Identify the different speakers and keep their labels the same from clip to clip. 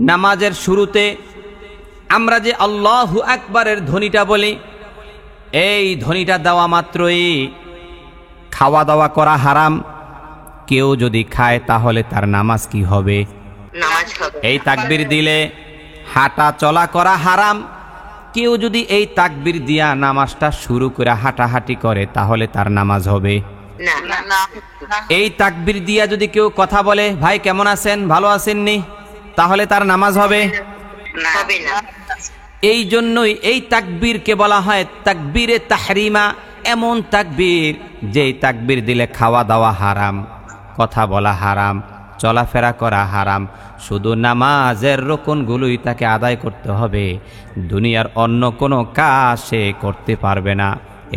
Speaker 1: নামাজের শুরুতে আমরা যে আল্লাহু আকবারের ধ্বনিটা বলি, এই ধ্বনিটা দেওয়া মাত্রই খাওয়া দাওয়া করা হারাম। কেউ যদি খায় তাহলে তার নামাজ কি হবে? এই তাকবীর দিলে হাঁটা চলা করা হারাম। কেউ যদি এই তাকবীর দিয়া নামাজটা শুরু করে হাঁটাহাঁটি করে তাহলে তার নামাজ হবে না। এই তাকবীর দিয়া যদি কেউ কথা বলে, ভাই কেমন আছেন, ভালো আছেননি, তাহলে তার নামাজ হবে না। এই জন্যই এই তাকবীরকে বলা হয় তাকবীরে তাহরিমা। এমন তাকবীর যেই তাকবীর দিলে খাওয়া দাওয়া হারাম, কথা বলা হারাম, চলাফেরা করা হারাম। শুধু নামাজের রুকনগুলোই তাকে আদায় করতে হবে, দুনিয়ার অন্য কোনো কাজ সে করতে পারবে না।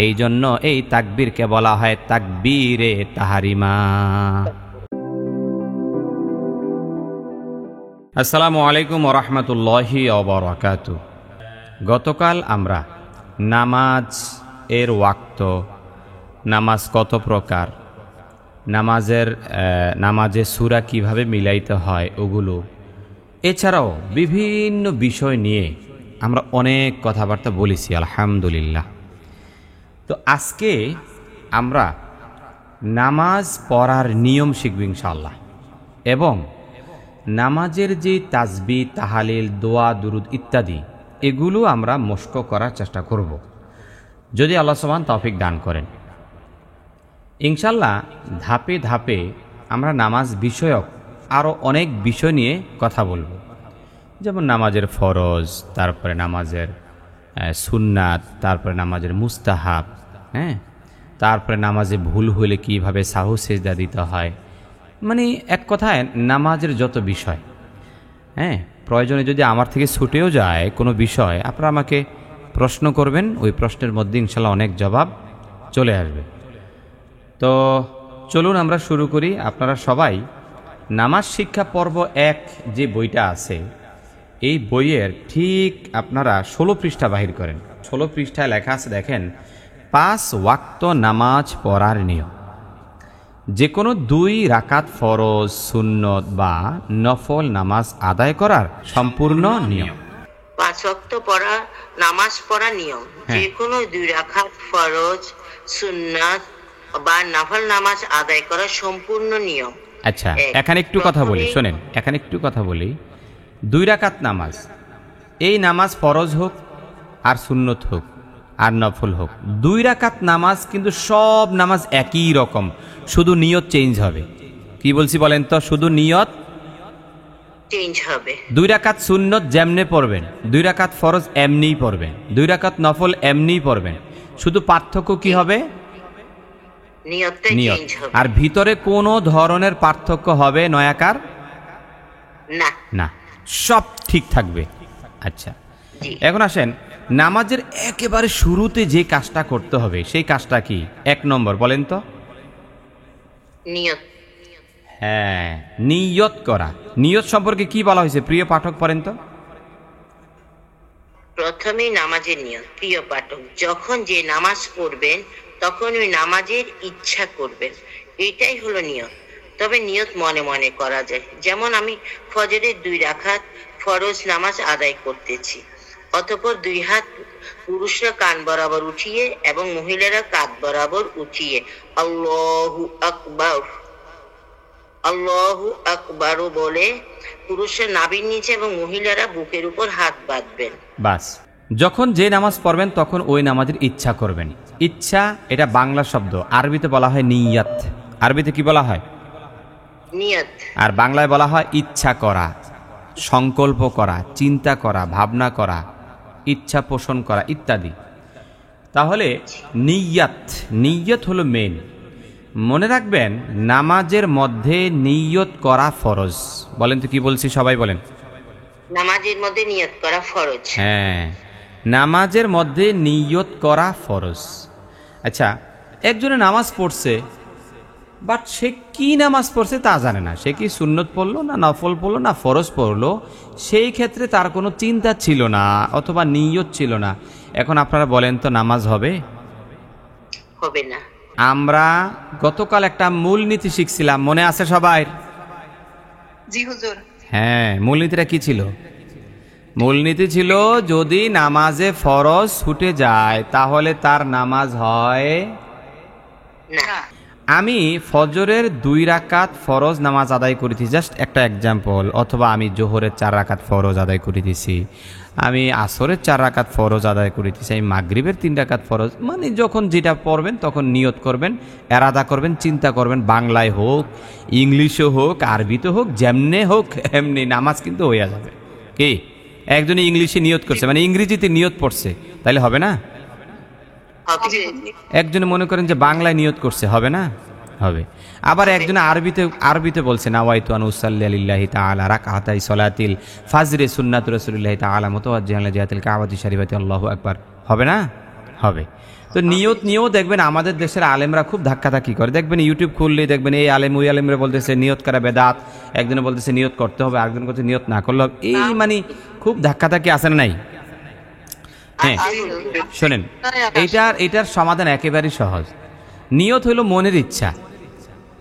Speaker 1: এই জন্য এই তাকবীরকে বলা হয় তাকবীরে তাহরিমা। আসসালামু আলাইকুম ওয়া রাহমাতুল্লাহি ওয়া বারাকাতুহু। গতকাল আমরা নামাজ এর ওয়াক্ত, নামাজ কত প্রকার, নামাজে সূরা কিভাবে মিলাইতে হয় ওগুলো, এছাড়াও বিভিন্ন বিষয় নিয়ে আমরা অনেক কথাবার্তা বলেছি আলহামদুলিল্লাহ। তো আজকে আমরা নামাজ পড়ার নিয়ম শিখব ইনশাআল্লাহ, এবং নামাজের যে তাসবিহ, তাহালিল, দোয়া, দুরুদ ইত্যাদি এগুলো আমরা মশক করার চেষ্টা করব, যদি আল্লাহ সুবহান তৌফিক দান করেন। ইনশাআল্লাহ ধাপে ধাপে আমরা নামাজ বিষয়ক আরও অনেক বিষয় নিয়ে কথা বলবো, যেমন নামাজের ফরজ, তারপরে নামাজের সুন্নাত, তারপরে নামাজের মুস্তাহাব, তারপরে নামাজে ভুল হলে কিভাবে সাহু সেজদা দিতে হয়। মানে এক কথায় নামাজের যত বিষয়, প্রয়োজনে যদি আমার থেকে ছুটেও যায় কোনো বিষয়, আপনারা আমাকে প্রশ্ন করবেন, ওই প্রশ্নের মধ্যে ইনশাআল্লাহ অনেক জবাব চলে আসবে। তো চলুন আমরা শুরু করি। আপনারা সবাই নামাজ শিক্ষা পর্ব 1 যে বইটা আছে, এই বইয়ের ঠিক আপনারা 16 পৃষ্ঠা বাহির করেন। 16 পৃষ্ঠায় লেখা আছে, দেখেন, 5 ওয়াক্ত নামাজ পড়ার নিয়ম। যে কোনো 2 রাকাত ফরজ, সুন্নত বা নফল নামাজ আদায় করার সম্পূর্ণ নিয়ম।
Speaker 2: 5 ওয়াক্ত পড়া নামাজ পড়া নিয়ম, যে কোনো 2 রাকাত ফরজ, সুন্নাত বা নফল নামাজ আদায় করার সম্পূর্ণ নিয়ম।
Speaker 1: আচ্ছা, এখানে একটু কথা বলি, শোনেন, এখানে একটু কথা বলি। 2 রাকাত নামাজ, এই নামাজ ফরজ হোক আর সুন্নত হোক আর নফল হোক, 2 রাকাত নামাজ কিন্তু সব নামাজ একই রকম, শুধু নিয়ত চেঞ্জ হবে। কি বলছি বলেন তো? শুধু নিয়ত
Speaker 2: চেঞ্জ হবে।
Speaker 1: 2 রাকাত সুন্নত যেমনে পড়বেন, 2 রাকাত ফরজ এমনিই পড়বেন, 2 রাকাত নফল এমনিই পড়বেন, শুধু পার্থক্য কি হবে?
Speaker 2: নিয়তটা চেঞ্জ হবে।
Speaker 1: আর ভিতরে কোনো ধরনের পার্থক্য হবে নয়াকার না, সব ঠিক থাকবে। আচ্ছা, এখন আসেন, নামাজের একেবারে শুরুতে যে কাজটা করতে হবে সেই কাজটা কি? 1 নম্বর বলেন তো?
Speaker 2: নিয়ত।
Speaker 1: নিয়ত করা। নিয়ত সম্পর্কে কি বলা হয়েছে প্রিয় পাঠক, পড়েন তো।
Speaker 2: প্রথমেই নামাজের নিয়ত। প্রিয় পাঠক, যখন যে নামাজ পড়বেন তখন ওই নামাজের ইচ্ছা করবেন, এটাই হলো নিয়ত। তবে নিয়ত মনে মনে করা যায়। যেমন আমি ফজরের 2 রাকাত ফরজ নামাজ আদায় করতেছি, অতঃপর 2 হাত পুরুষরা কান বরাবর উঠিয়ে এবং মহিলারা কাঁধ বরাবর উঠিয়ে আল্লাহু আকবার, আল্লাহু আকবার বলে পুরুষরা নাভির নিচে এবং মহিলারা বুকের উপর হাত বাঁধবেন।
Speaker 1: বাস। যখন যে নামাজ পড়বেন তখন ওই নামাজের ইচ্ছা করবেন। ইচ্ছা এটা বাংলা শব্দ, আরবিতে বলা হয় নিয়াত। আরবিতে কি বলা হয়?
Speaker 2: নিয়াত। আর
Speaker 1: বাংলায় বলা হয় ইচ্ছা করা, সংকল্প করা, চিন্তা করা, ভাবনা করা, ইচ্ছা পোষণ করা ইত্যাদি। তাহলে নিয়ত হলো মেন। মনে রাখবেন, নামাজের মধ্যে নিয়ত করা ফরজ। বলেন তো কি বলছি, সবাই বলেন।
Speaker 2: নামাজের মধ্যে নিয়ত করা ফরজ।
Speaker 1: নামাজের মধ্যে নিয়ত করা ফরজ। আচ্ছা, একজনে নামাজ পড়ছে, বাট সে কি নামাজ পড়ছে তা জানে না। সে কি সুন্নত পড়লো না নফল পড়লো না ফরজ পড়লো, সেই ক্ষেত্রে তার কোনো চিন্তা ছিল না অথবা নিয়ত ছিল না। এখন আপনারা বলেন তো, নামাজ হবে?
Speaker 2: হবে না।
Speaker 1: আমরা গতকাল একটা মূলনীতি শিখছিলাম, মনে আছে সবাই?
Speaker 2: জি হুজুর।
Speaker 1: হ্যাঁ, মূলনীতিটা কি ছিল? মূলনীতি ছিল যদি নামাজে ফরজ ছুটে যায় তাহলে তার নামাজ হয়
Speaker 2: না।
Speaker 1: আমি ফজরের 2 রাকাত ফরজ নামাজ আদায় করেছি, জাস্ট একটা এক্সাম্পল, অথবা আমি জোহরের 4 রাকাত ফরজ আদায় করে দিছি, আমি আসরের 4 রাকাত ফরজ আদায় করে দিছি, আমি মাগরিবের 3 রাকাত ফরজ, মানে যখন যেটা পড়বেন তখন নিয়ত করবেন, এরাদা করবেন, চিন্তা করবেন, বাংলায় হোক, ইংলিশে হোক, আরবিতে হোক, যেমনে হোক এমনি নামাজ কিন্তু হয়ে যাবে। কি একজনে ইংলিশে নিয়ত করছে, মানে ইংরেজিতে নিয়ত পড়ছে, তাহলে হবে না? একজনে মনে করেন যে বাংলায় নিয়ত করছে, হবে না? হবে। আবার একজনে আরবিতে বলছে নাওয়াইতু আন উসাল্লি লিল্লাহি তাআলা রাকাতাই সলাতিল ফাজরে সুন্নাতু রাসূলিল্লাহি তাআলা মুতাওয়াজ্জিহান লিজাতিল কাবাতি শরীফাতি আল্লাহু আকবার, হবে না? হবে। তো নিয়ত নিয়েও দেখবেন আমাদের দেশের আলেমরা খুব ধাক্কাধাক্কি করে। দেখবেন ইউটিউব খুললেই দেখবেন এই আলেম ওই আলেমরা বলতেছে নিয়ত করা বেদাত, একজনে বলতেছে নিয়ত করতে হবে, আরেকজন বলছে নিয়ত না করলে হবে। এই মানে খুব ধাক্কাধাক্কি আছে না নাই? হ্যাঁ, শোনেন, এটার সমাধান একেবারেই সহজ। নিয়ত হইল মনের ইচ্ছা।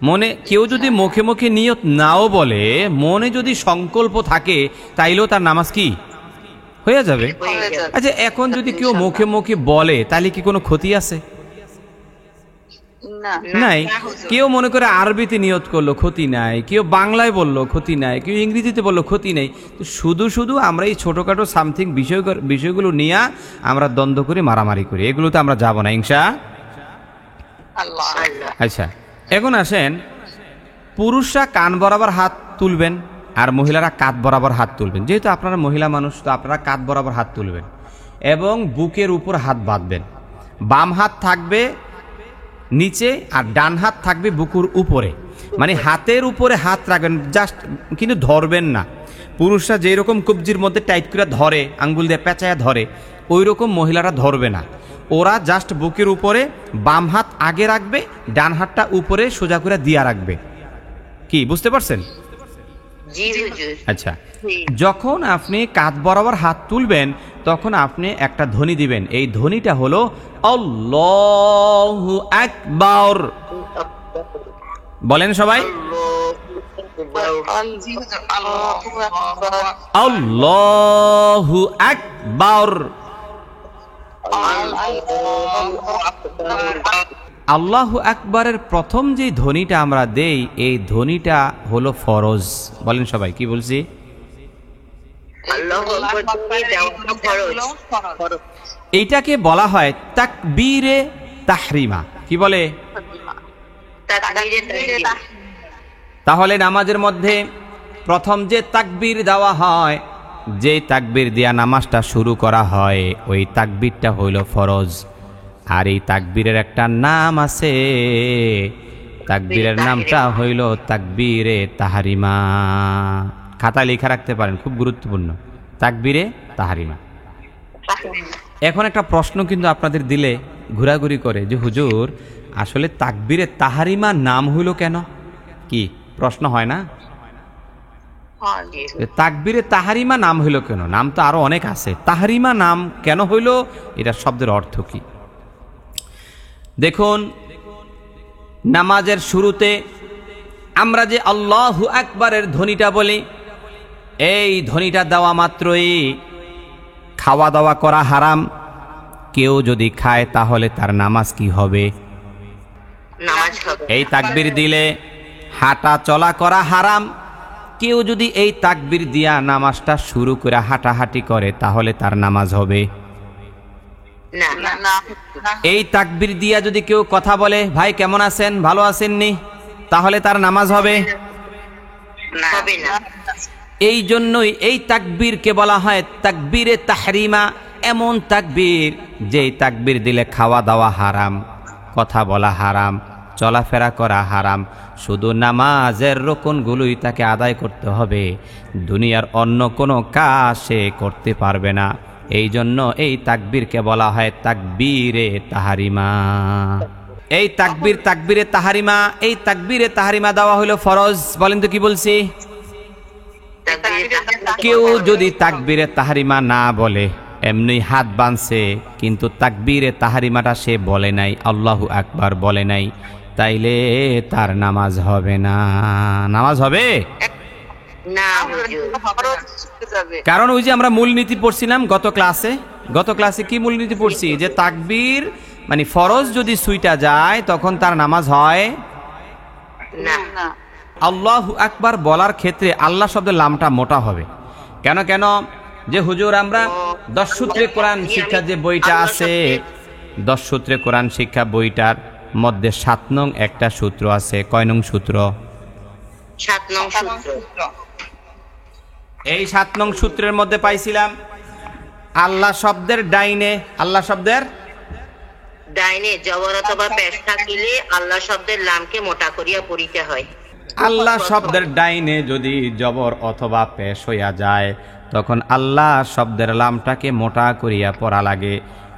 Speaker 1: মনে কেউ যদি মুখে মুখে নিয়ত নাও বলে, মনে যদি সংকল্প থাকে তাইলেও তার নামাজ কি হয়ে যাবে। আচ্ছা, এখন যদি কেউ মুখে মুখে বলে তাহলে কি কোনো ক্ষতি আছে? নাই। কেউ মনে করে আরবিতে নিয়ত করলো, ক্ষতি নাই। কেউ বাংলায় বললো, ক্ষতি নাই। কেউ ইংরেজিতে বললো, ক্ষতি নাই। তো শুধু শুধু আমরা এই ছোটখাটো সামথিং বিষয়গুলো নিয়ে আমরা দ্বন্দ্ব করি, মারামারি করি, এগুলোতে আমরা যাব না ইনশাআল্লাহ। আচ্ছা, এখন আসেন, পুরুষরা কান বরাবর হাত তুলবেন আর মহিলারা কাঁধ বরাবর হাত তুলবেন। যেহেতু আপনারা মহিলা মানুষ, তো আপনারা কাঁধ বরাবর হাত তুলবেন এবং বুকের উপর হাত বাঁধবেন। বাম হাত থাকবে নিচে আর ডান হাত থাকবে বুকুর উপরে, মানে হাতের উপরে হাত রাখবেন, জাস্ট কিন্তু ধরবেন না। পুরুষরা যেই রকম কবজির মধ্যে টাইট করে ধরে, আঙ্গুল দিয়ে পেঁচায়া ধরে, ওই রকম মহিলারা ধরবে না। ওরা জাস্ট বুকের উপরে বাম হাত আগে রাখবে, ডান হাতটা উপরে সোজা করে দিয়া রাখবে। কি বুঝতে পারছেন? আচ্ছা, যখন আপনি কাঁধ বরাবর হাত তুলবেন তখন আপনি একটা ধ্বনি দিবেন। এই ধ্বনিটা হলো আল্লাহু আকবার। বলেন সবাই, আল্লাহু আকবার। আল্লাহু আকবারের প্রথম যে ধ্বনিটা আমরা দেই, এই ধ্বনিটা হলো ফরজ। বলেন সবাই, কি বলছি? এইটাকে বলা হয় তাকবীরে তাহরিমা। কি বলে? তাহলে নামাজের মধ্যে প্রথম যে তাকবীর দেওয়া হয়, যে তাকবীর দিয়া নামাজটা শুরু করা হয়, ওই তাকবীরটা হইল ফরজ। আর এই তাকবীরের একটা নাম আছে, তাকবীরের নামটা হইল তাকবীরে তাহরিমা। খাতা লেখা রাখতে পারেন, খুব গুরুত্বপূর্ণ, তাকবীরে তাহরিমা। এখন একটা প্রশ্ন কিন্তু আপনাদের দিলে ঘোরাঘুরি করে যে হুজুর আসলে তাকবীরে তাহরিমা নাম হইল কেন? কি প্রশ্ন হয় না? তাকবীরে তাহরিমা নাম হইল কেন? নাম তো আরো অনেক আছে, তাহরিমা নাম কেন হইল? এটা শব্দের অর্থ কি? দেখুন, নামাজের শুরুতে আমরা যে আল্লাহু আকবারের ধ্বনিটা বলি, এই ধ্বনিটা দেওয়া মাত্রই খাওয়া দাওয়া করা হারাম। কেউ যদি খায় তাহলে তার নামাজ কি হবে? এই তাকবীর দিলে হাঁটা চলা করা হারাম। কেউ যদি এই তাকবীর দিয়া নামাজটা শুরু করে হাঁটাহাঁটি করে তাহলে তার নামাজ হবে? এই তাকবীর দিয়া যদি কেউ কথা বলে, ভাই কেমন আছেন, ভালো আছেননি, তাহলে তার নামাজ হবে? এই জন্যই এই তাকবীরকে বলা হয় তাকবীরে তাহরিমা। এমন তাকবীর যেই তাকবীর দিলে খাওয়া দাওয়া হারাম, কথা বলা হারাম, চলাফেরা করা হারাম। শুধু নামাজের রুকনগুলোই তাকে আদায় করতে হবে, দুনিয়ার অন্য কোনো কাজ সে করতে পারবে না। এই জন্য এই তাকবীরকে বলা হয় তাকবীরে তাহরিমা। এই তাকবীরে তাহরিমা, এই তাকবীরে তাহরিমা দেওয়া হলো ফরজ। বলেন তো কি বলছি? কেউ যদি তাকবীরে তাহরিমা না বলে, এমনি হাত বাঁধছে, কিন্তু তাকবীরে তাহরিমাটা সে বলে নাই, আল্লাহু আকবার বলে নাই, তাইলে তার নামাজ হবে না। নামাজ হবে?
Speaker 2: না হুজুর,
Speaker 1: কারণ ওই যে আমরা মূলনীতি পড়ছিলাম গত ক্লাসে কি মূলনীতি পড়ছি, যে তাকবীর মানে ফরজ যদি সুইটা যায় তখন তার নামাজ হয়
Speaker 2: না।
Speaker 1: আল্লাহু আকবার বলার ক্ষেত্রে আল্লাহ শব্দের লামটা মোটা হবে। কেন যে হুজুর আমরা 10 সূত্রে কোরআন শিক্ষা যে বইটা আছে, 10 সূত্রে কোরআন শিক্ষা বইটার মধ্যে 7 নং একটা সূত্র আছে। কয় নং সূত্র?
Speaker 2: 7 নং সূত্র।
Speaker 1: এই 7 নং সূত্রের মধ্যে পাইছিলাম আল্লাহ শব্দের ডাইনে
Speaker 2: জবর অথবা পেশ থাকিলে আল্লাহ শব্দের লামকে মোটা করিয়া পড়িতে হয়।
Speaker 1: আল্লাহ শব্দের ডাইনে যদি জবর অথবা পেশ হইয়া যায় তখন আল্লাহ শব্দের লামটাকে মোটা করিয়া পড়া লাগে।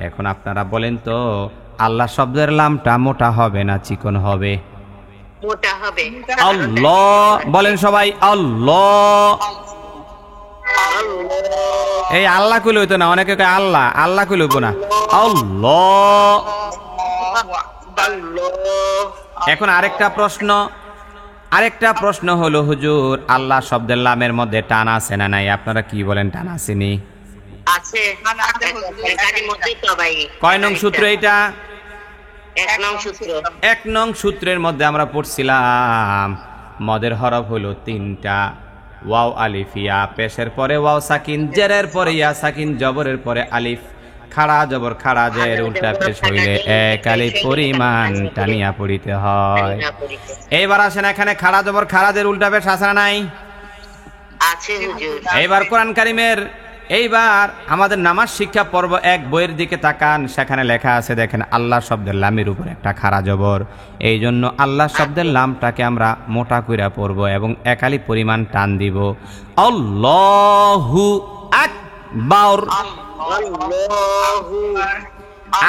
Speaker 1: এখন আপনারা বলেন তো আল্লাহ শব্দের লামটা মোটা হবে না চিকন হবে?
Speaker 2: মোটা হবে।
Speaker 1: আল্লাহ বলেন সবাই, আল্লাহ। এই আল্লাহ কইলে হইতো না, অনেকে কয় আল্লাহ কইলে হইতো না, আল্লাহ। এখন আরেকটা প্রশ্ন হলো হুজুর, আল্লাহ শব্দের লামের মধ্যে টান আছে না নাই? আপনারা কি বলেন, টান আসেনি?
Speaker 2: আছে।
Speaker 1: কয় নং সূত্র এটা?
Speaker 2: 1 নং সূত্র।
Speaker 1: 1 নং সূত্রের মধ্যে আমরা পড়ছিলাম মদের হরফ হলো 3টা, ওয়াও আলিফ ইয়া, পেশের পরে ওয়াও সাকিন, জেরের পরে ইয়া সাকিন, জবরের পরে আলিফ, খাড়া জবর খাড়া জের উল্টা পেশ হইলে 1 আলিফ পরিমাণ টানিয়া পড়িতে হয়। এইবার আসেন এখানে খাড়া জবর খাড়া জের উল্টা পেশ আছে না নাই?
Speaker 2: আছে হুজুর।
Speaker 1: এইবার কোরআন কারীমের এইবার আমাদের নামাজ শিক্ষা পর্ব 1 বইয়ের দিকে তাকান, সেখানে লেখা আছে দেখেন আল্লাহ শব্দের লামের উপর একটা খাড়া জবর। এই জন্য আল্লাহ শব্দের লামটাকে আমরা মোটা কইরা পড়ব এবং 1 আলিফ পরিমাণ টান দিব। আল্লাহু আকবার।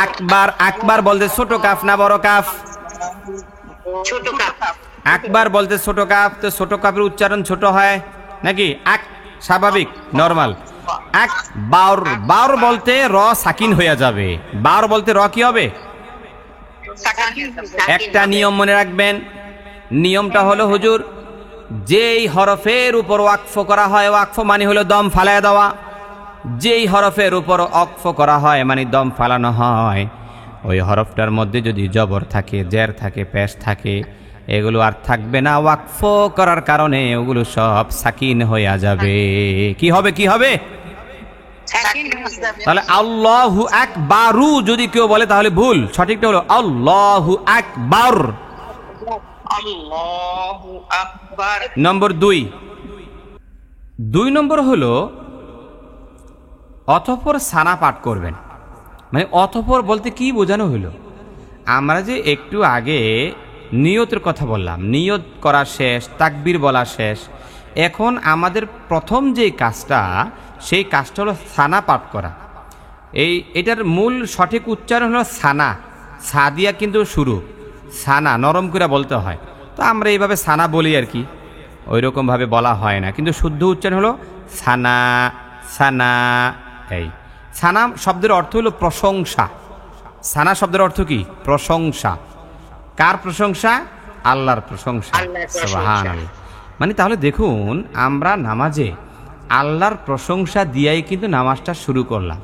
Speaker 1: আকবার, আকবার বলতে ছোট কাফ না বড় কাফ?
Speaker 2: ছোট কাফ।
Speaker 1: আকবার বলতে ছোট কাফ, তো ছোট কাফের উচ্চারণ ছোট হয় নাকি? স্বাভাবিক নরমাল। আকবার, বার বলতে র সাকিন হয়ে যাবে। বার বলতে র কি হবে? একটা নিয়ম মনে রাখবেন, নিয়মটা হলো হুজুর, যেই হরফের উপর ওয়াকফ করা হয়, ওয়াকফ মানে হলো দম ফালায় দেওয়া, যেই হরফের উপর ওয়াকফ করা হয় মানে দম ফালানো হয়, ওই হরফটার মধ্যে যদি জবর থাকে, জের থাকে, পেশ থাকে, এগুলো আর থাকবে না। ওয়াকফ করার কারণে ওগুলো সব সাকিন হয়ে যাবে। কি হবে? তাহলে আল্লাহু আকবারু যদি কেউ বলে তাহলে ভুল, সঠিকটা হলো আল্লাহু আকবার। নম্বর 2 নম্বর হলো অতঃপর সানা পাঠ করবেন। মানে অতঃপর বলতে কি বোঝানো হলো? আমরা যে একটু আগে নিয়তের কথা বললাম, নিয়ত করা শেষ, তাকবীর বলা শেষ, এখন আমাদের প্রথম যে কাজটা, সেই কাজটা হলো সানা পাঠ করা। এটার মূল সঠিক উচ্চারণ হলো সানা, সাদিয়া কিন্তু শুরু, সানা নরম করে বলতে হয়। তো আমরা এইভাবে সানা বলি আর কি, ওই রকমভাবে বলা হয় না, কিন্তু শুদ্ধ উচ্চারণ হলো সানা, সানা। এই সানা শব্দের অর্থ হলো প্রশংসা। সানা শব্দের অর্থ কি? প্রশংসা। কার প্রশংসা? আল্লাহর প্রশংসা। সুবহানাল্লাহ। মানে তাহলে দেখুন, আমরা নামাজে আল্লাহর প্রশংসা দিয়াই কিন্তু নামাজটা শুরু করলাম।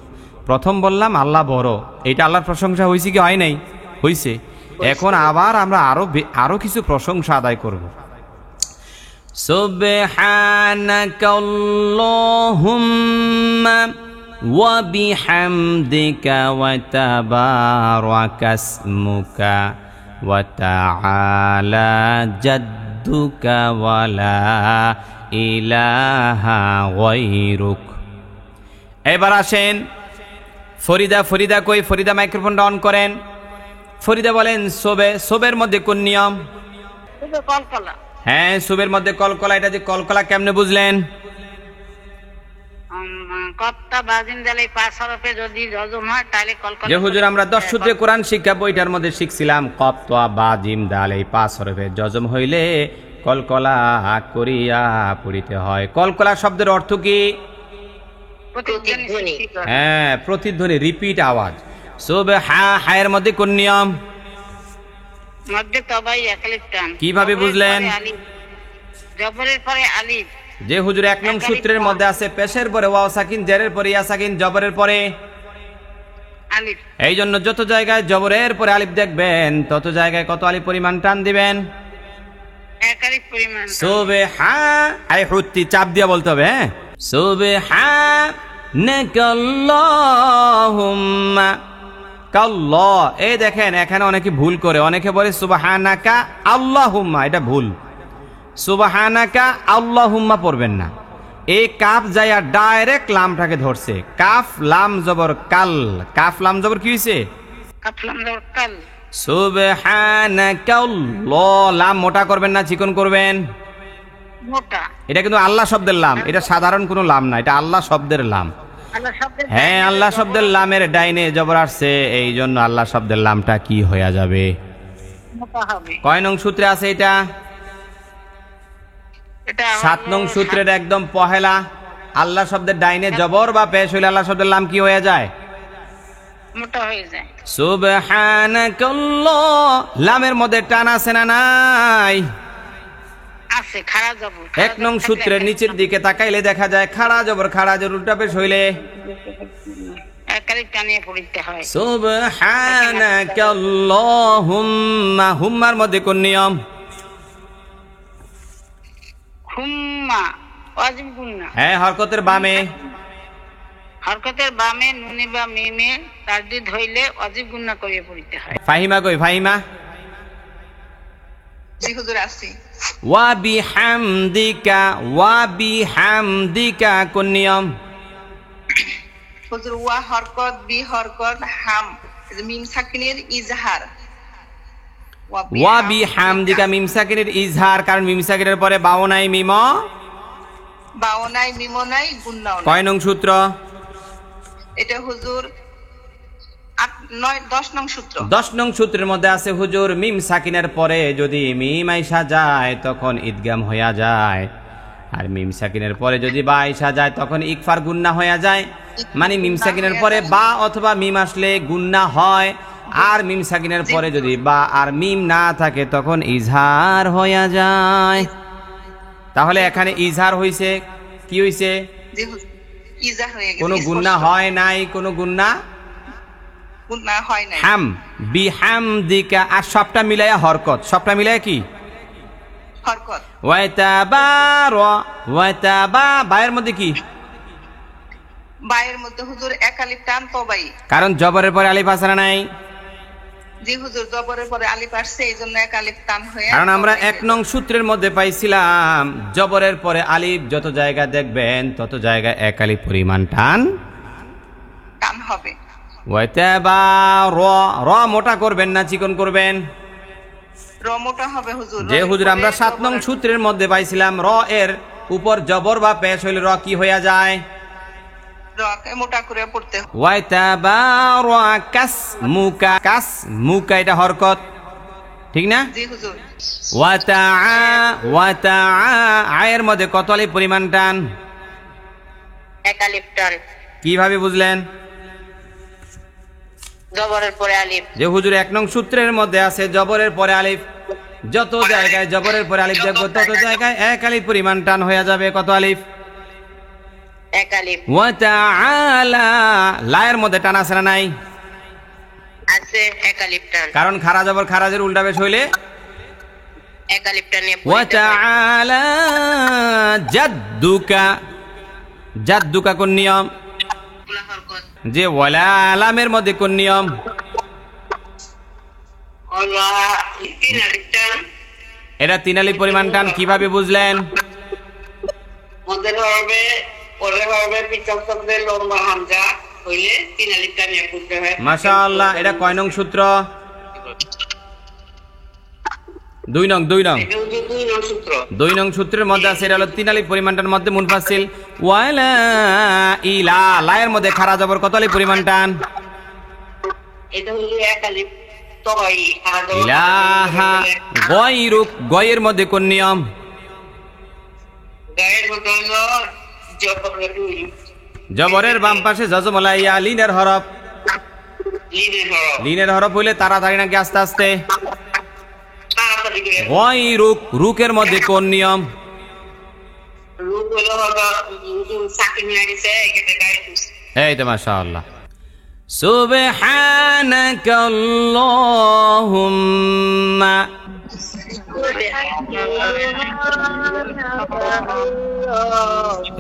Speaker 1: প্রথম বললাম আল্লাহ বড়, এটা আল্লাহর প্রশংসা হয়েছে কি হয় নাই? হয়েছে। এখন আবার আমরা আরো কিছু প্রশংসা আদায় করব। সুবহানাকাল্লাহুম্মা ওয়া বিহামদিকা ওয়া তাবারাকাসমুকা ওয়া তাআলা জাদ্দুকা ওয়া লা ইলাহা গায়রুক। এবার আসেন ফরিদা কই? ফরিদা মাইক্রোফোনটা অন করেন। ফরিদা বলেন সোবের মধ্যে কোন নিয়ম?
Speaker 2: কলকলা।
Speaker 1: হ্যাঁ, সোবের মধ্যে কলকলা। এটা যে কলকলা কেমনে বুঝলেন? যে হুজুর আমরা 10 সূত্রে কোরআন শিক্ষা বইটার মধ্যে শিখছিলাম, কফ তোয়া বা জিম দাল এই 5 হরফে জজম হইলে কলকলা করিয়া পড়িতে হয়। কলকলা শব্দের অর্থ কি?
Speaker 2: প্রতিধ্বনি।
Speaker 1: হ্যাঁ, প্রতিধ্বনি, রিপিট আওয়াজ। হায়ের মধ্যে কোন নিয়ম?
Speaker 2: মধ্যে তবাই এক আলিফ টান।
Speaker 1: কিভাবে বুঝলেন?
Speaker 2: জবরের পরে আলিফ,
Speaker 1: যে হুজুর 1 নং সূত্রের মধ্যে আছে পেশের পরে ওয়াও সাকিন, জেরের পরে ইয়া সাকিন, জবরের পরে
Speaker 3: আলিফ।
Speaker 1: এই জন্য যত জায়গায় জবরের পরে আলিফ দেখবেন তত জায়গায় কত আলিফ পরিমাণ টান দিবেন?
Speaker 3: 1 আলিফ পরিমাণ।
Speaker 1: আই হুত্তি চাপ দিয়া বলতে হবে। হ্যাঁ, সুবহানাকাল্লাহুম্মা কাল্লাহ। এই দেখেন এখানে অনেকে ভুল করে, অনেকে বলে সুবহানাকা আল্লাহুম্মা, এটা ভুল। সুবহানাকা আল্লাহুম্মা পড়বেন না, এই কাফ যাইয়া ডাইরেক্ট লামটাকে ধরছে। কাফ লাম জবর কাল, কাফ লাম জবর কি হইছে?
Speaker 3: কাফ লাম জবর কাল।
Speaker 1: সুবহানাকাল্লাহ, লাম মোটা করবেন না চিকন করবেন?
Speaker 3: মোটা।
Speaker 1: এটা কিন্তু আল্লাহ শব্দের লাম, এটা সাধারণ কোনো লাম না, এটা আল্লাহ শব্দের লাম।
Speaker 3: আল্লাহ শব্দের,
Speaker 1: হ্যাঁ, আল্লাহ শব্দের লামের ডাইনে জবর আসছে, এই জন্য আল্লাহ শব্দের লামটা কি হয়ে যাবে?
Speaker 3: মোটা হবে।
Speaker 1: কয় নং সূত্রে আছে এটা?
Speaker 3: এটা
Speaker 1: 7 নং সূত্রের একদম পহেলা। আল্লাহ শব্দের ডাইনে জবর বা পেশ হইলে আল্লাহ শব্দের লাম কি হয়ে যায়?
Speaker 3: মোটা হয়ে যায়।
Speaker 1: সুবহানাকাল্লাহ, লামের মধ্যে টান আছে না নাই?
Speaker 3: আছে, খাড়া জবর।
Speaker 1: 1 নং সূত্রের নিচের দিকে তাকাইলে দেখা যায় খাড়া জবর খাড়া জবর উল্টা পেশ হইলে
Speaker 3: 1 আলিফ টানিয়ে পড়তে হয়।
Speaker 1: সুবহানাকাল্লাহুম্মা, হুম্মার মধ্যে কোন নিয়ম?
Speaker 3: হুম্মা ওয়াজিব গুন্না।
Speaker 1: হ্যাঁ, হরকতের বামে।
Speaker 3: হরকতের বামে নুনে বা মিমে তাসদীদ হইলে ওয়াজিব গুন্না করিয়ে পড়তে হয়।
Speaker 1: ফাহিমা কই? ফাহিমা
Speaker 3: জি হুজুর আছি।
Speaker 1: ওয়া বিহামদিকা কোন নিয়ম?
Speaker 3: হুজুর ওয়া হরকত, বি হরকত, হাম মিম সাকিনের ইজহার।
Speaker 1: ওয়া বিহামদিকা মিম সাকিনের ইজহার, কারণ মিম সাকিনের পরে বাও নাই, মিম
Speaker 3: বাও নাই, মিম নাই, গুন্নাও নাই।
Speaker 1: কয় নং সূত্র?
Speaker 3: এটা হুজুর 10 নং সূত্র।
Speaker 1: 10 নং সূত্রের মধ্যে আছে হুজুর মিম সাকিনের পরে যদি মিম আইসা যায় তখন ইদগাম হইয়া যায়, আর মিম সাকিনের পরে যদি বা আইসা যায় তখন ইকফার গুন্না হইয়া যায়। মানে মিম সাকিনের পরে বা অথবা মিম আসলে গুন্না হয়, আর মিম সাকিনের পরে যদি বা আর মিম না থাকে তখন ইজহার হইয়া যায়। তাহলে এখানে ইজহার হইছে, কি হইছে?
Speaker 3: জি হুজুর, ইজহার হয়ে গেছে।
Speaker 1: কোনো গুন্না হয় নাই, কোনো গুন্না
Speaker 3: গুন্না হয় নাই।
Speaker 1: হাম বিহামদিকা, আর সবটা মিলাইয়া হরকত, সবটা মিলাইয়া কি?
Speaker 3: হরকত।
Speaker 1: ওয়াতাবা, বায়ের মধ্যে কি?
Speaker 3: বায়ের মধ্যে হুজুর 1 আলিফ টান তবাই,
Speaker 1: কারণ জবরের পরে আলিফ আছে না নাই?
Speaker 3: জি হুজুর, জবরের পরে আলিফ আসছে, এইজন্য 1 আলিফ টান হয়ে।
Speaker 1: কারণ আমরা 1 নং সূত্রের মধ্যে পাইছিলাম জবরের পরে আলিফ যত জায়গা দেখবেন তত জায়গায় 1 আলিফ পরিমাণ টান
Speaker 3: হবে।
Speaker 1: ওয়াতাবা, র মোটা করবেন না চিকন করবেন?
Speaker 3: র মোটা হবে হুজুর।
Speaker 1: যে হুজুর আমরা 7 নং সূত্রের মধ্যে পাইছিলাম র এর উপর জবর বা পেশ হইলে র কি হইয়া যায়?
Speaker 3: রকে মোটা করে পড়তে।
Speaker 1: ওয়াতাবারাকাসমুকা, কাসমুকা এটা হরকত, ঠিক না?
Speaker 3: জি হুজুর।
Speaker 1: ওয়াতা আয়ের মধ্যে কত আলিফ পরিমাণ টান?
Speaker 2: 1 আলিফ টান।
Speaker 1: কিভাবে বুঝলেন?
Speaker 2: জবরের পরে আলিফ।
Speaker 1: যে হুজুর 1 নং সূত্রের মধ্যে আছে জবরের পরে আলিফ, যত জায়গায় জবরের পরে আলিফ দেখবো তত জায়গায় 1 আলিফ পরিমাণ টান হয়ে যাবে। কত আলিফ?
Speaker 2: 1 আলিফ।
Speaker 1: ওয়াতাআলা, লায়ের মধ্যে টান আছে না নাই?
Speaker 2: আছে, 1 আলিফ টান।
Speaker 1: কারণ খারা জবর খারাজের উল্টা পেশ হইলে
Speaker 2: 1 আলিফ টানে পড়তে হয়।
Speaker 1: ওয়াতাআলা জাদ্দুকা, জাদ্দুকা কোন নিয়ম?
Speaker 2: হরকত।
Speaker 1: যে ওয়ালা আলামের মধ্যে কোন নিয়ম?
Speaker 2: আল্লাহ 3 আলিফ টান।
Speaker 1: এটা 3 আলিফ পরিমাণ টান, কিভাবে বুঝলেন?
Speaker 2: ওদের হবে পিছন শব্দে লম্বা হামজা হইলে 3 আলিফ টানে পড়তে হয়।
Speaker 1: মাশাআল্লাহ, এটা কয় নং সূত্র? 2 নং। 2 নং।
Speaker 2: এটা হচ্ছে 2 নং সূত্র।
Speaker 1: 2 নং সূত্রের মধ্যে আছে এটা হলো 3 আলিফ পরিমাণটার মধ্যে মুনফাসিল। ওয়ালা ইলা, লায়ের মধ্যে খারা জবর কত আলিফ পরিমাণ টান?
Speaker 2: এটা হলো 1 আলিফ তবাই।
Speaker 1: ইলাহা গায়রুক, গয়ের মধ্যে কোন নিয়ম?
Speaker 2: গায়ের মধ্যে হলো জবরের দুই।
Speaker 1: জবরের বাম পাশে জজমলা ইয়া লিনের হরফ।
Speaker 2: লিনের হরফ।
Speaker 1: লিনের হরফ হইলে তাড়াতাড়ি নাকি আস্তে আস্তে?
Speaker 2: তাড়াতাড়ি করে।
Speaker 1: গায়রুক, রুকের মধ্যে কোন নিয়ম?
Speaker 2: রূপ
Speaker 1: এই তো মাশাআল্লাহ। সুবহানাকাল্লাহুম্মা,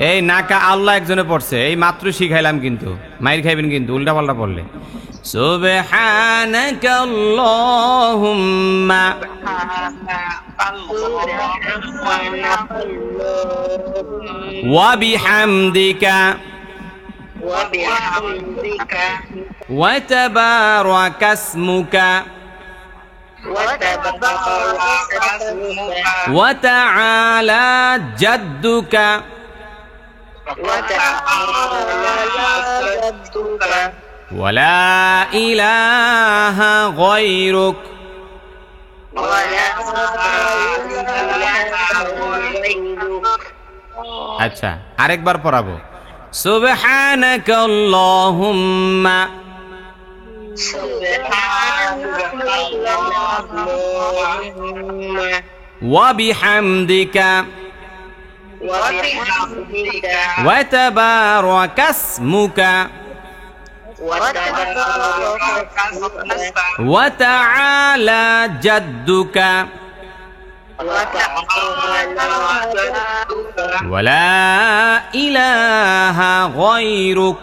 Speaker 1: এই নাকা আল্লাহ একজনে পড়ছে, এই মাত্র শিখাইলাম, কিন্তু মাইর খাইবেন কিন্তু উল্টা পাল্টা পড়লে। সুবহানাকাল্লাহুম্মা ওয়া বিহামদিকা ওয়া তাবারাকাসমুকা ওয়া তাআলা জাদ্দুকা ওয়ালা ইলাহা গায়রুক। আচ্ছা, আরেকবার পড়াবো। সুবহানাকাল্লাহুম্মা ওয়া বিহামদিকা ওয়া তাবারাকাসমুকা ওয়া তাআলা জাদ্দুকা ওয়ালা ইলাহা গায়রুক।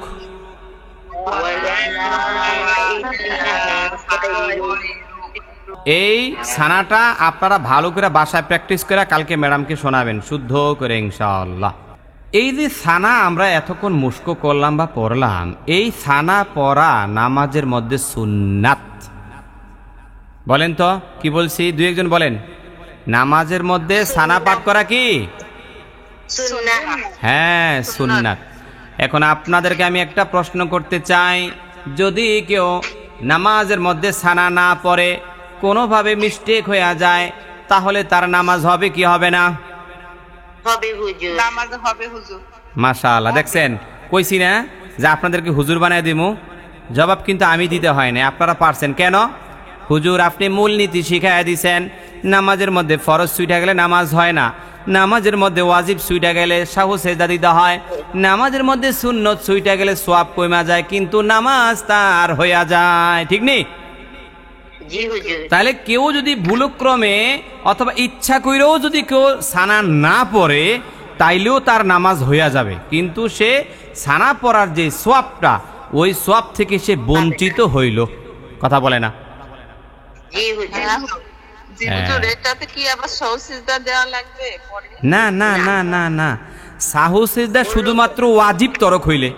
Speaker 1: এই সানাটা আপনারা ভালো করে বাসায় প্র্যাকটিস করে কালকে ম্যাডামকে শোনাবেন শুদ্ধ করে ইনশাআল্লাহ। এই যে সানা আমরা এতক্ষণ মুস্ক করলাম বা পড়লাম, এই সানা পড়া নামাজের মধ্যে সুন্নাত। বলেন তো কি বলছি, দুই একজন বলেন। নামাজের মধ্যে সানা পাঠ করা কি? হ্যাঁ, সুন্নাত। এখন আপনাদেরকে আমি একটা প্রশ্ন করতে চাই, যদি কেউ নামাজের মধ্যে সানা না পড়ে কোনোভাবে মিস্টেক হয়ে যায়, তাহলে তার নামাজ হবে কি হবে না?
Speaker 2: হবে হুজুর, নামাজ হবে হুজুর।
Speaker 1: মাশাআল্লাহ, দেখছেন কইছি না যে আপনাদেরকে হুজুর বানায় দিমু? জবাব কিন্তু আমি দিতে হয় না, আপনারা পারছেন। কেন? হুজুর আপনি মূলনীতি শিখাইয়া দিছেন, নামাজের মধ্যে ফরজ ছুইটা গেলে নামাজ হয় না, নামাজের মধ্যে ওয়াজিব ছুইটা গেলে সাহু সেজদা দিতে হয়, নামাজের মধ্যে সুন্নত ছুইটা গেলে সওয়াব কমা যায়, কিন্তু নামাজ তার হইয়া যায়। ঠিক নেই? তাহলে কেউ যদি ভুলক্রমে অথবা ইচ্ছা কইরেও যদি কেউ সানা না পড়ে, তাইলেও তার নামাজ হইয়া যাবে, কিন্তু সে সানা পড়ার যে সওয়াবটা, ওই সওয়াব থেকে সে বঞ্চিত হইল। কথা বলে না? না না না না না, সাহু সিজদা শুধুমাত্র ওয়াজিব তরক হইলে।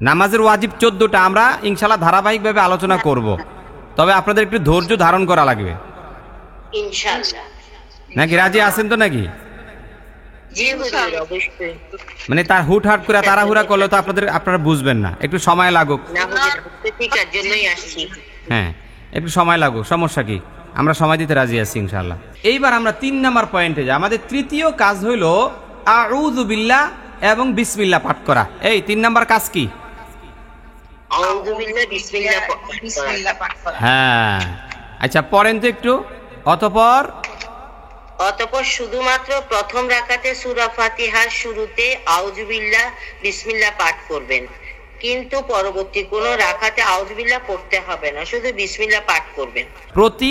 Speaker 1: নামাজের ওয়াজিব 14টা, আমরা ইনশাআল্লাহ ধারাবাহিকভাবে আলোচনা করব, তবে আপনাদের একটু ধৈর্য ধারণ করা লাগবে
Speaker 2: ইনশাআল্লাহ।
Speaker 1: নাকি রাজি আছেন তো? নাকি
Speaker 2: জি হুজুর, অবশ্যই।
Speaker 1: মানে তার হুটহাট করে তাড়াহুড়া করলে তো আপনারা বুঝবেন না, একটু সময় লাগুক।
Speaker 2: না হুজুর, ঠিক আছে, জন্যই আসছি।
Speaker 1: হ্যাঁ, একটু সময় লাগুক, সমস্যা কি, আমরা সময় দিতে রাজি আছি ইনশাআল্লাহ। এইবার আমরা 3 নাম্বার পয়েন্টে যাই। আমাদের তৃতীয় কাজ হইল আউযু বিল্লাহ এবং বিসমিল্লাহ পাঠ করা। এই 3 নাম্বার কাজ কি?
Speaker 2: আউযু বিল্লাহ, বিসমিল্লাহ পাঠ করা।
Speaker 1: হ্যাঁ, আচ্ছা পড়েন তো একটু।
Speaker 2: অতঃপর শুধুমাত্র প্রথম রাকাতে সূরা ফাতিহার শুরুতে আউযু বিল্লাহ বিসমিল্লাহ পাঠ করবেন, কিন্তু পরবর্তী কোন রাকাতে আউযু বিল্লাহ পড়তে হবে না, শুধু বিসমিল্লাহ পাঠ করবেন।
Speaker 1: প্রতি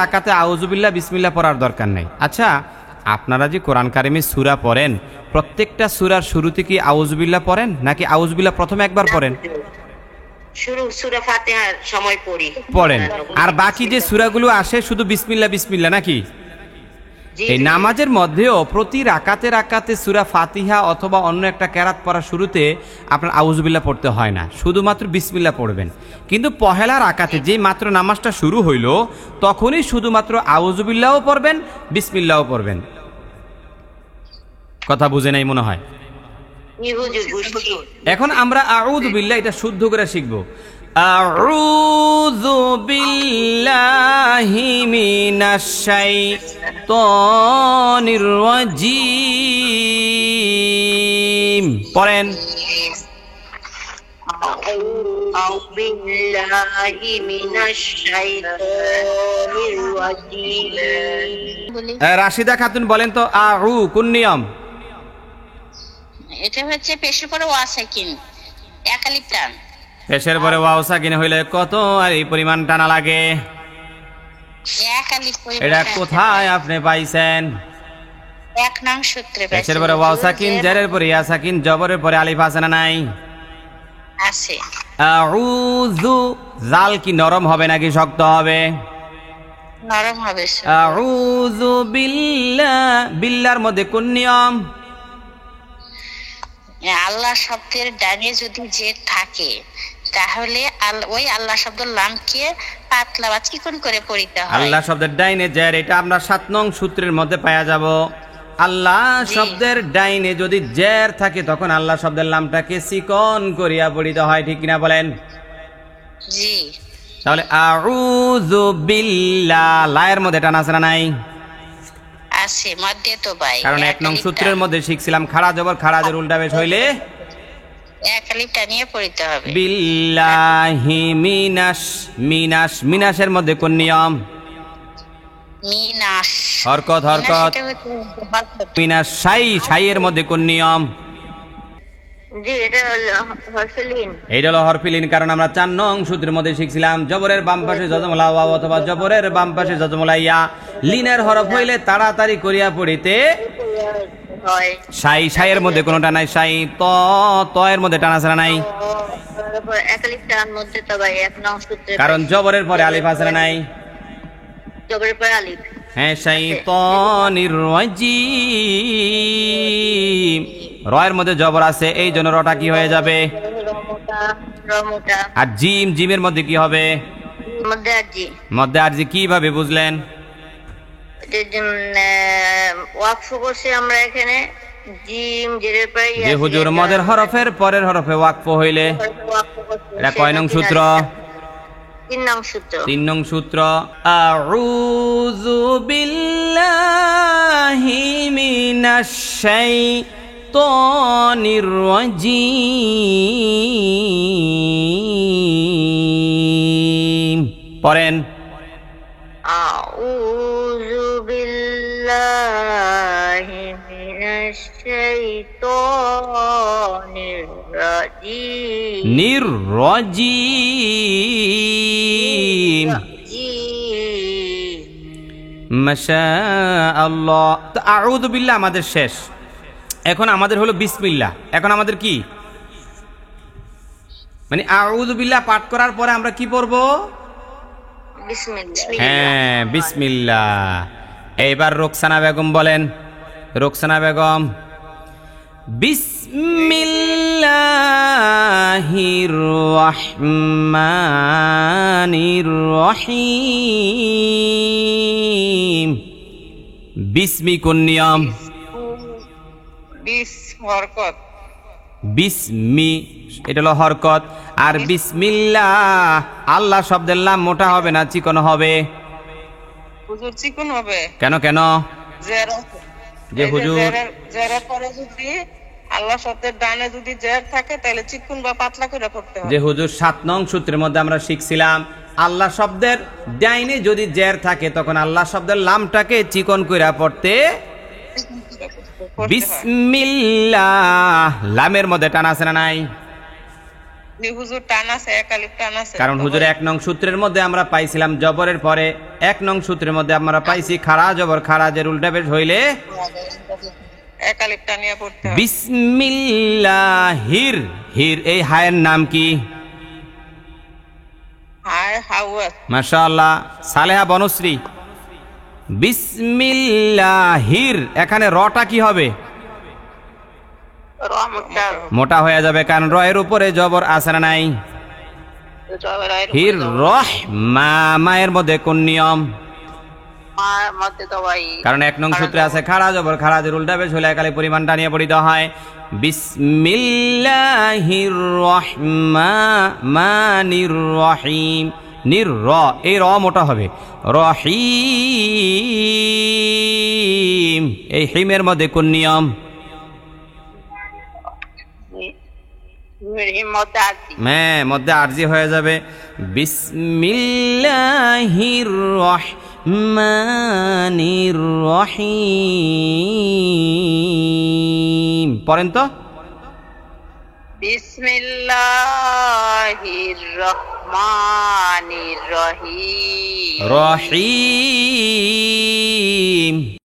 Speaker 1: রাকাতে আউযু বিল্লাহ বিসমিল্লাহ পড়ার দরকার নাই। আচ্ছা, আপনারা যে কোরআন কারিমে সূরা পড়েন, প্রত্যেকটা সূরার শুরুতে কি আউযু বিল্লাহ পড়েন, নাকি আউযু বিল্লাহ প্রথমে একবার পড়েন?
Speaker 2: শুরু সূরা ফাতিহার সময়
Speaker 1: পড়েন, আর বাকি যে সূরাগুলো আসে শুধু বিসমিল্লাহ বিসমিল্লাহ নাকি? এই নামাজের মধ্যেও প্রতি রাকাতে সূরা ফাতিহা অথবা অন্য একটা কেরাত পড়ার শুরুতে আপনার আউযু বিল্লাহ পড়তে হয় না, শুধুমাত্র বিসমিল্লাহ পড়বেন। কিন্তু পহেলা রাকাতে যে মাত্র নামাজটা শুরু হইল, তখনই শুধুমাত্র আউযু বিল্লাহও পড়বেন, বিসমিল্লাহও পড়বেন। কথা বুঝে নাই মনে হয়? এখন আমরা আউযু বিল্লাহ এটা শুদ্ধ করে শিখব। আউযু বিল্লাহি মিনাশ শাইতানির রাজিম। পড়েন।
Speaker 2: বিল্লাহি মিনাশ শাইতানির রাজিম।
Speaker 3: বলি
Speaker 1: রাশিদা খাতুন বলেন তো আউ কোন নিয়ম?
Speaker 3: এটা হচ্ছে পেশের পরে ওয়া সাকিন একালিপ টান।
Speaker 1: পেশের পরে ওয়াও সাকিন হইলে কত আর এই পরিমাণ টানা লাগে?
Speaker 3: একালিপ
Speaker 1: এটা কোথায় আপনি পাইছেন?
Speaker 3: এক নং সূত্রে
Speaker 1: পেশের পরে ওয়াও সাকিন, জেরের পরে ইয়া সাকিন, জবরের পরে আলিফ আছে না নাই?
Speaker 3: আছে।
Speaker 1: আউযু, জাল কি নরম হবে নাকি শক্ত হবে?
Speaker 3: নরম হবে।
Speaker 1: আউযু বিল্লাহ, বিল্লাহর মধ্যে কোন নিয়ম?
Speaker 3: আল্লাহ শব্দের ডানে যদি জের থাকে তাহলে ওই আল্লাহ শব্দের লামকে পাতলা বা চিকন করে পড়িতে হয়।
Speaker 1: আল্লাহ শব্দের ডাইনে জের, এটা আমরা 7 নং সূত্রের মধ্যে পাওয়া যাব। আল্লাহ শব্দের ডাইনে যদি জের থাকে তখন আল্লাহ শব্দের লামটাকে চিকন করিয়া পড়িতে হয়, ঠিক কিনা বলেন?
Speaker 3: জি।
Speaker 1: তাহলে আউযু বিল্লাহ, লায়ের মধ্যে টান আছে না নাই?
Speaker 3: আছে মধ্যে তো ভাই,
Speaker 1: কারণ 1 নং সূত্রের মধ্যে শিখছিলাম খাড়া জবর খাড়াজের উল্টা বেশ হইলে
Speaker 3: একালিপটা নিয়ে পড়িতে হবে।
Speaker 1: বিল্লাহি মিনাশ, মিনাশ, মিনাশের মধ্যে কোন নিয়ম?
Speaker 3: মিনাশ
Speaker 1: হরকত, হরকত। মিনাশ শাই, শাইয়ের মধ্যে কোন নিয়ম?
Speaker 2: জি, এটা হলো হরফিলিন।
Speaker 1: এইটা হলো হরফিলিন, কারণ আমরা 4 নং সূত্রের মধ্যে শিখছিলাম জবরের বাম পাশে জজমলা ওয়াও অথবা জবরের বাম পাশে জজমলা ইয়া। লিনের হরফ হইলে তাড়াতাড়ি করিয়া পড়িতে
Speaker 2: হয়।
Speaker 1: শাই, শাইয়ের মধ্যে কোনটা নাই? শাই ত, ত এর মধ্যে টান আছে না নাই?
Speaker 2: তারপর একালিপ টান মধ্যে তো ভাই 1 নং সূত্রে,
Speaker 1: কারণ জবরের পরে আলিফ আছে না নাই?
Speaker 2: জবরের পরে আলিফ।
Speaker 1: হ্যাঁ, শাইতানির রাজিম, রয়ের মধ্যে জবর আছে, এই জন্য রটা কি হয়ে যাবে?
Speaker 2: রমুটা।
Speaker 1: আর জিম, জিমের মধ্যে কি হবে?
Speaker 2: মধ্যে আরজি।
Speaker 1: মধ্যে আরজি কিভাবে বুঝলেন?
Speaker 2: ওয়াকফ করছি আমরা এখানে, জিম জেরের পরে
Speaker 1: যে হুজুর মদের হরফের পরের হরফে ওয়াকফ হইলে এটা কয় নং সূত্র?
Speaker 2: 3 নং সূত্র।
Speaker 1: 3 নং সূত্র। আউযু বিল্লাহি মিনাশ শাইতানির রাজিম। পড়েন।
Speaker 2: আউযু বিল্লাহি মিনাশ শাইতানির রাজিম।
Speaker 1: নির্রাজিম। মাশাআল্লাহ। তো আউযু বিল্লাহ আমাদের শেষ, এখন আমাদের হলো বিসমিল্লাহ। এখন আমাদের কি মানে আউযু বিল্লাহ পাঠ করার পরে আমরা কি পড়ব?
Speaker 2: বিসমিল্লাহ।
Speaker 1: হ্যাঁ, বিসমিল্লাহ। এইবার রোকসানা বেগম বলেন। রোকসানা বেগম, বিসমিল্লাহির রহমানির রহিম। বিসমি কোন নিয়ম?
Speaker 3: বিস হরকত।
Speaker 1: বিসমি এটা হলো হরকত। আর বিসমিল্লাহ আল্লাহ শব্দের লাম মোটা হবে না চিকন হবে?
Speaker 3: হুজুর চিকন হবে।
Speaker 1: কেন কেন? যে হুজুর
Speaker 3: জেরের পরে যদি আল্লাহ শব্দের ডানে যদি জের থাকে তাহলে চিকন বা পাতলা করে পড়তে হবে।
Speaker 1: যে হুজুর 7 নং সূত্রের মধ্যে আমরা শিখছিলাম আল্লাহ শব্দের ডাইনে যদি জের থাকে তখন আল্লাহ শব্দের লামটাকে চিকন কইরা পড়তে বিসমিল্লাহ। লামের মধ্যে টান আছে না নাই?
Speaker 3: হুজুর টান আছে, একালিপ টান আছে।
Speaker 1: কারণ হুজুর 1 নং সূত্রের মধ্যে আমরা পাইছিলাম জবরের পরে 1 নং সূত্রের মধ্যে আমরা পাইছি খাড়া জবর খাড়াজের উল্টা বেশ হইলে
Speaker 3: একালিপ টান নিয়ে পড়তে হবে।
Speaker 1: বিসমিল্লাহির, হির এই হায়ের নাম কি?
Speaker 3: হায় হাওয়া।
Speaker 1: মাশাআল্লাহ। সালেহা বনশ্রী, বিসমিল্লাহির এখানে রটা কি হবে? মোটা হয়ে যাবে, কারণ রয়ের উপরে জবর আছে না নাই? হির রহ মা, মায়ের মধ্যে কোন নিয়ম? কারণ 1 নং সূত্রে আছে খাড়া জবর খাড়াজের উল্টা বেশ হলে একালে পরিমাণটা নিয়ে পড়িতে হয়। বিসমিল্লাহির রহমানির রহিম। নির র, এই র মোটা হবে। রহিম, এই হিমের মধ্যে কোন নিয়ম? মধ্যে আরজি হয়ে যাবে। বিসমিল্লাহির রহমানির রহিম। পড়েন তো।
Speaker 2: বিসমিল্লাহির রহমানির রহিম।
Speaker 1: রহিম।